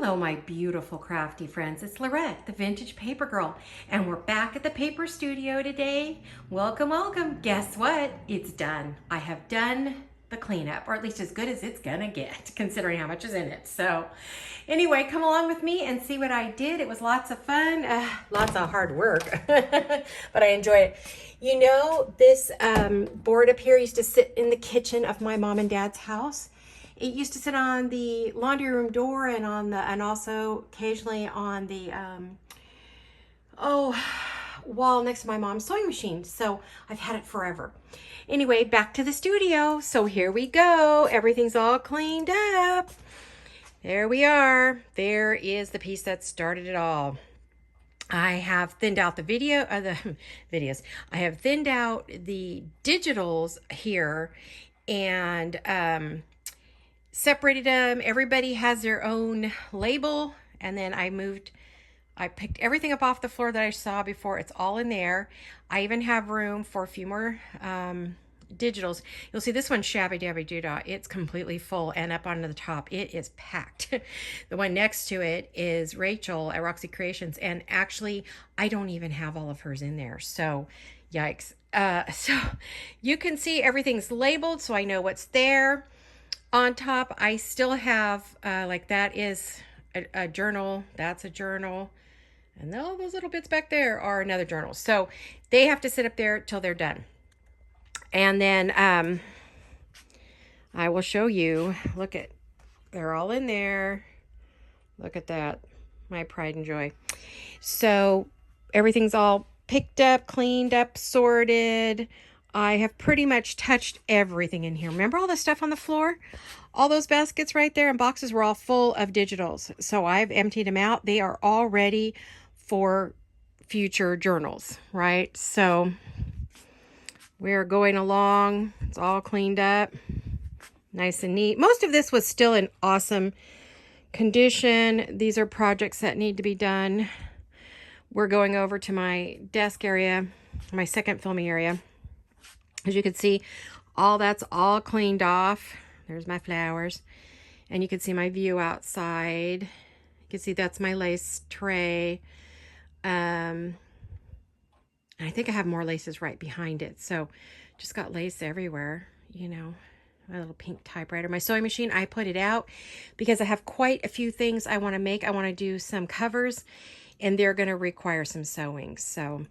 Hello, my beautiful crafty friends. It's Laurette, the Vintage Paper Girl, and we're back at the paper studio today. Welcome, welcome. Guess what? It's done. I have done the cleanup, or at least as good as it's gonna get, considering how much is in it. So anyway, come along with me and see what I did. It was lots of fun, lots of hard work, but I enjoyed it. You know, this board up here used to sit in the kitchen of my mom and dad's house. It used to sit on the laundry room door and also occasionally on the wall next to my mom's sewing machine. So I've had it forever. Anyway, back to the studio. So here we go. Everything's all cleaned up. There we are. There is the piece that started it all. I have thinned out the videos. I have thinned out the digitals here and separated them. Everybody has their own label, and then I picked everything up off the floor that I saw before. It's all in there. I even have room for a few more digitals. You'll see this one's Shabby Dabby Doodah. It's completely full, and up onto the top it is packed. The one next to it is Rachel at Roxy Creations, and actually I don't even have all of hers in there, so yikes. So you can see everything's labeled, so I know what's there. On top, I still have, like that is a journal, that's a journal, and all those little bits back there are another journal. So they have to sit up there till they're done. And then I will show you, look at, they're all in there. Look at that, my pride and joy. So everything's all picked up, cleaned up, sorted. I have pretty much touched everything in here. Remember all the stuff on the floor? All those baskets right there and boxes were all full of digitals. So I've emptied them out. They are all ready for future journals, right? So we're going along. It's all cleaned up. Nice and neat. Most of this was still in awesome condition. These are projects that need to be done. We're going over to my desk area, my second filming area. As you can see, that's all cleaned off. There's my flowers. And you can see my view outside. You can see that's my lace tray. And I think I have more laces right behind it. So just got lace everywhere, you know. My little pink typewriter. My sewing machine, I put it out because I have quite a few things I want to make. I want to do some covers, and they're going to require some sewing. So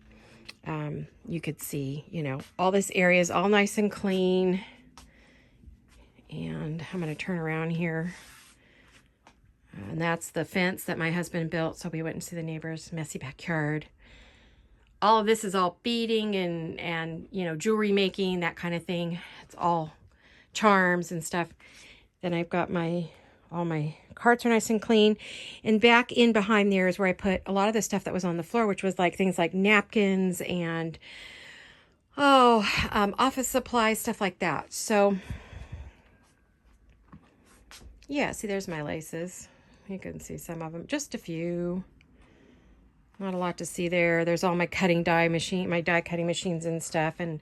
you could see, you know, all this area is all nice and clean. And I'm going to turn around here. And that's the fence that my husband built, so we went and see the neighbor's messy backyard. All of this is all beading and you know, jewelry making, that kind of thing. It's all charms and stuff. Then I've got all my carts are nice and clean. And back in behind there is where I put a lot of the stuff that was on the floor, which was like things like napkins and office supplies, stuff like that. So yeah, see, there's my laces. You can see some of them, just a few. Not a lot to see there. There's all my my die cutting machines and stuff, and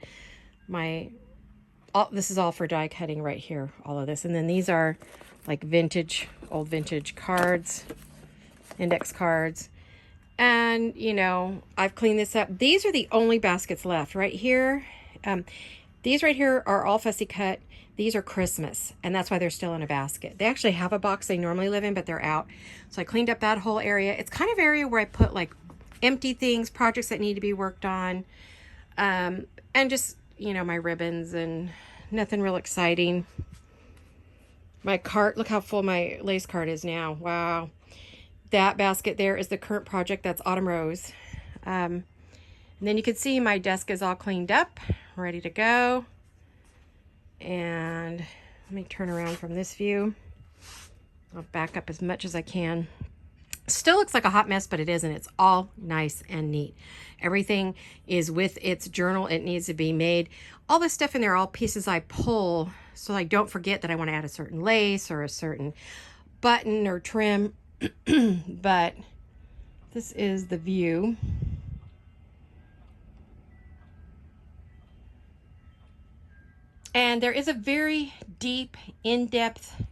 this is all for die cutting right here, all of this. And then these are like old vintage cards, index cards. And, you know, I've cleaned this up. These are the only baskets left right here. These right here are all fussy cut. These are Christmas, and that's why they're still in a basket. They actually have a box they normally live in, but they're out. So I cleaned up that whole area. It's kind of area where I put like empty things, projects that need to be worked on, and just, you know, my ribbons and nothing real exciting. My cart, look how full my lace cart is now. Wow. That basket there is the current project. That's Autumn Rose. And then you can see my desk is all cleaned up, ready to go. And let me turn around from this view. I'll back up as much as I can. Still looks like a hot mess, but it isn't. It's all nice and neat. Everything is with its journal. It needs to be made. All this stuff in there, all pieces I pull so I don't forget that I want to add a certain lace or a certain button or trim. But this is the view. And there is a very deep, in-depth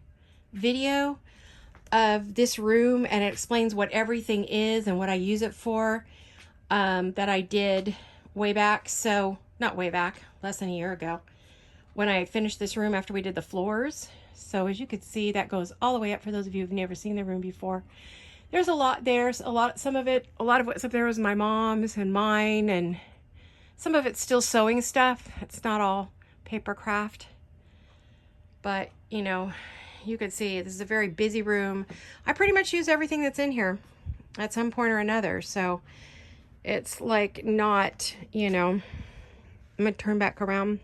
video of this room, and it explains what everything is and what I use it for, that I did way back. So, not way back, less than a year ago, when I finished this room after we did the floors. So as you can see, that goes all the way up for those of you who've never seen the room before. There's a lot there. A lot of what's up there was my mom's and mine, and some of it's still sewing stuff. It's not all paper craft. But, you know, you can see this is a very busy room. I pretty much use everything that's in here at some point or another. So it's like not, you know, I'm going to turn back around.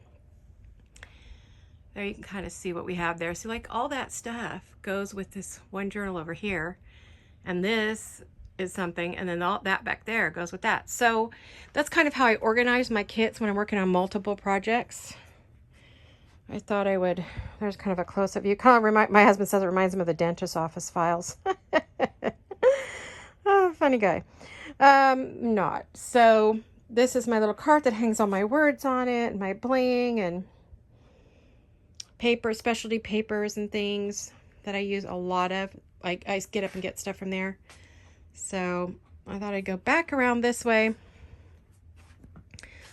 There you can kind of see what we have there. So like all that stuff goes with this one journal over here. And this is something, and then all that back there goes with that. So that's kind of how I organize my kits when I'm working on multiple projects. I thought I would, there's kind of a close-up view. Kind of my husband says it reminds him of the dentist's office files. Oh, funny guy. Not. So this is my little cart that hangs all my words on it, and my bling, and paper, specialty papers and things that I use a lot of. Like I get up and get stuff from there. So I thought I'd go back around this way.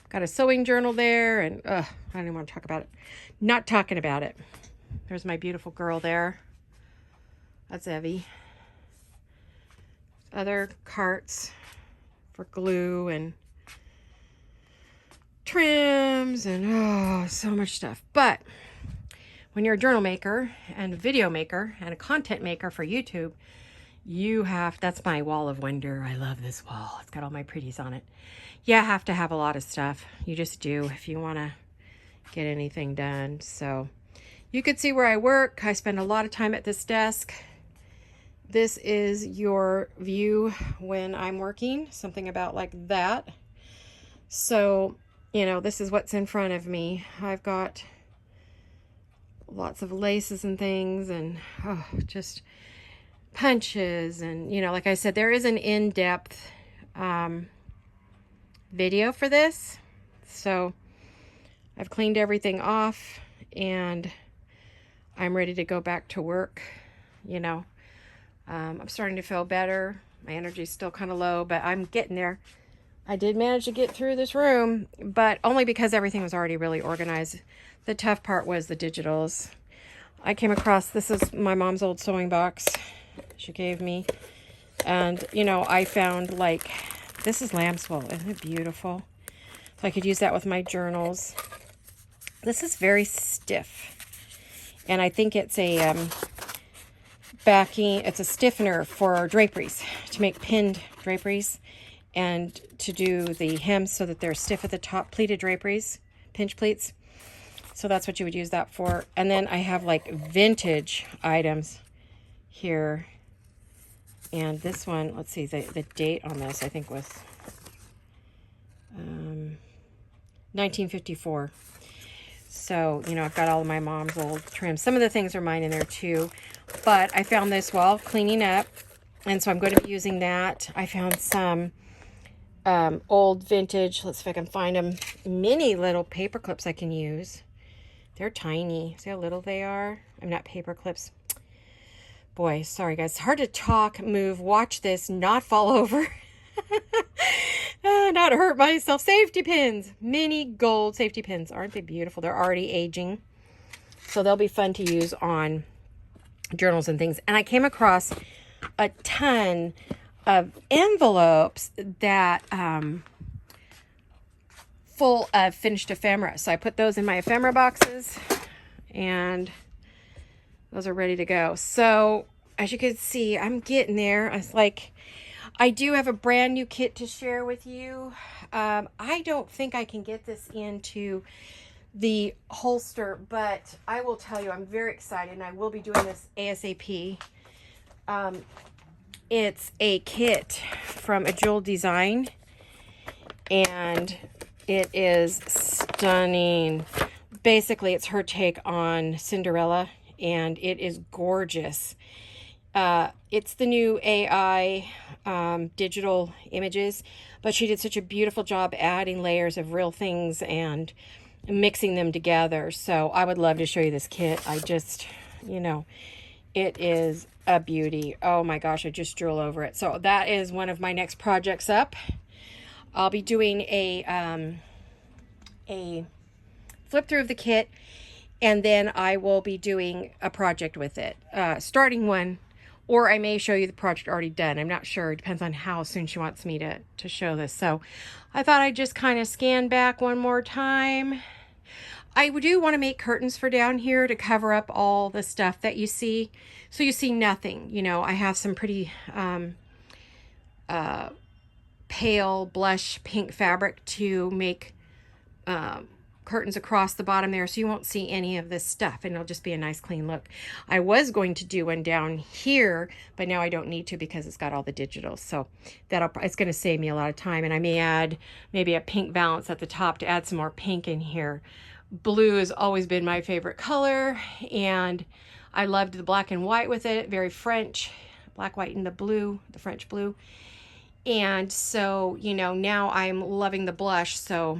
Got a sewing journal there, and I don't even want to talk about it. Not talking about it. There's my beautiful girl there. That's Evie. Other carts for glue and trims and so much stuff. But when you're a journal maker and a video maker and a content maker for YouTube, you have, that's my wall of wonder. I love this wall. It's got all my pretties on it. You have to have a lot of stuff. You just do if you want to get anything done. So you could see where I work. I spend a lot of time at this desk. This is your view when I'm working, something about like that. So, you know, this is what's in front of me. I've got lots of laces and things, and just punches, and you know, like I said, there is an in-depth video for this. So I've cleaned everything off and I'm ready to go back to work. You know, I'm starting to feel better. My energy's still kind of low, but I'm getting there. I did manage to get through this room, but only because everything was already really organized. The tough part was the digitals. I came across, this is my mom's old sewing box she gave me. And, you know, I found like, this is lamb's wool. Isn't it beautiful? So I could use that with my journals. This is very stiff. And I think it's a backing, it's a stiffener for draperies, to make pinned draperies and to do the hems so that they're stiff at the top, pleated draperies, pinch pleats. So that's what you would use that for. And then I have like vintage items here. And this one, let's see, the date on this, I think was 1954. So, you know, I've got all of my mom's old trims. Some of the things are mine in there too. But I found this while cleaning up. And so I'm going to be using that. I found some old vintage, let's see if I can find them, mini little paper clips I can use. They're tiny. See how little they are? I'm not paper clips. Boy, sorry guys. It's hard to talk, move, watch this, not fall over. Not hurt myself. Safety pins. Mini gold safety pins. Aren't they beautiful? They're already aging. So they'll be fun to use on journals and things. And I came across a ton of envelopes that full of finished ephemera. So I put those in my ephemera boxes and those are ready to go. So as you can see, I'm getting there. I was like, I do have a brand new kit to share with you. I don't think I can get this into the Hollister, but I will tell you, I'm very excited and I will be doing this ASAP. It's a kit from a Jewel Design and it is stunning. Basically, it's her take on Cinderella and it is gorgeous. It's the new AI digital images, but she did such a beautiful job adding layers of real things and mixing them together. So I would love to show you this kit. I just, you know, It is a beauty. Oh my gosh, I just drool over it. So that is one of my next projects up. I'll be doing a flip through of the kit, and then I will be doing a project with it. Starting one, or I may show you the project already done. I'm not sure. It depends on how soon she wants me to show this. So I thought I'd just kind of scan back one more time. I do want to make curtains for down here to cover up all the stuff that you see. So you see nothing. You know, I have some pretty pale blush pink fabric to make curtains across the bottom there, so you won't see any of this stuff, and it'll just be a nice clean look. I was going to do one down here, but now I don't need to because it's got all the digitals, so it's going to save me a lot of time. And I may add maybe a pink valance at the top to add some more pink in here. Blue has always been my favorite color, and I loved the black and white with it. Very French, black, white, and the blue, the French blue. And so, you know, now I'm loving the blush, so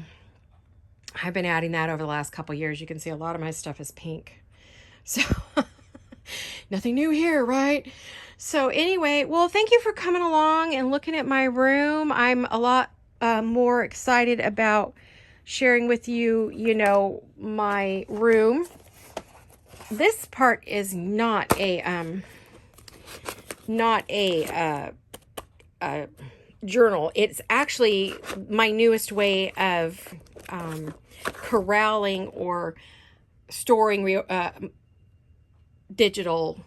I've been adding that over the last couple years. You can see a lot of my stuff is pink. So nothing new here, right? So anyway, well, thank you for coming along and looking at my room. I'm a lot more excited about sharing with you, you know, my room. This part is not a journal. It's actually my newest way of corralling or storing digital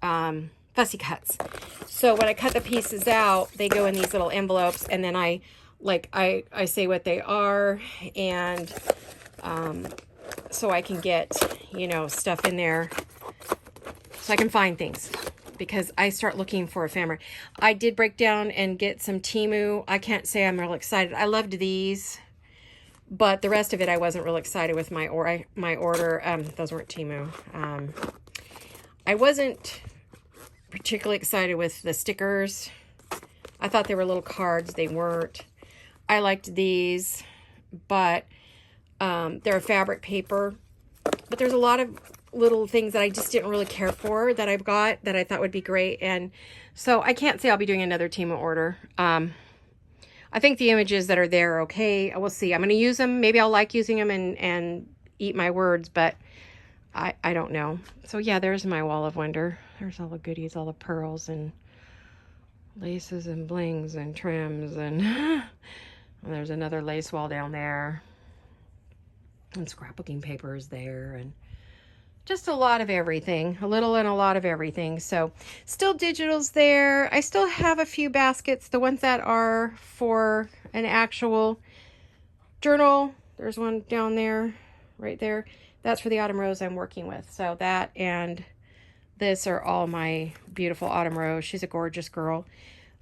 fussy cuts. So when I cut the pieces out, they go in these little envelopes, and then I say what they are, and so I can get, you know, stuff in there, so I can find things, because I start looking for ephemera. I did break down and get some Temu. I can't say I'm real excited. I loved these, but the rest of it I wasn't real excited with my order. Those weren't Temu. I wasn't particularly excited with the stickers. I thought they were little cards. They weren't. I liked these, but they're a fabric paper. But there's a lot of little things that I just didn't really care for that I've got that I thought would be great. And so I can't say I'll be doing another Temu order. I think the images that are there are okay. We'll see. I'm going to use them. Maybe I'll like using them and eat my words, but I don't know. So yeah, there's my wall of wonder. There's all the goodies, all the pearls and laces and blings and trims, and there's another lace wall down there, and scrapbooking papers there, and just a lot of everything, a little and a lot of everything. So still digitals there. I still have a few baskets, the ones that are for an actual journal. There's one down there, right there. That's for the Autumn Rose I'm working with. So that and this are all my beautiful Autumn Rose. She's a gorgeous girl.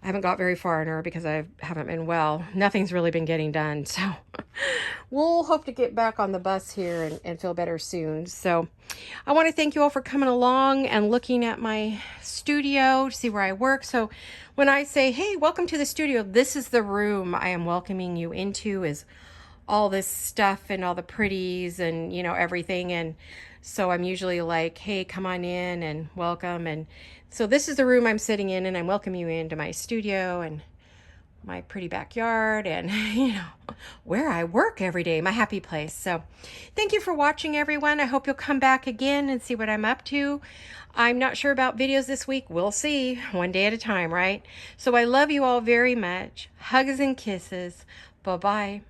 I haven't got very far in her because I haven't been well. Nothing's really been getting done. So we'll hope to get back on the bus here and feel better soon. So I want to thank you all for coming along and looking at my studio to see where I work. So when I say, hey, welcome to the studio, this is the room I am welcoming you into, is all this stuff and all the pretties and, you know, everything. And so I'm usually like, hey, come on in and welcome. And so this is the room I'm sitting in, and I'm welcoming you into my studio and my pretty backyard and, you know, where I work every day, my happy place. So thank you for watching, everyone. I hope you'll come back again and see what I'm up to. I'm not sure about videos this week. We'll see, one day at a time, right? So I love you all very much. Hugs and kisses. Bye-bye.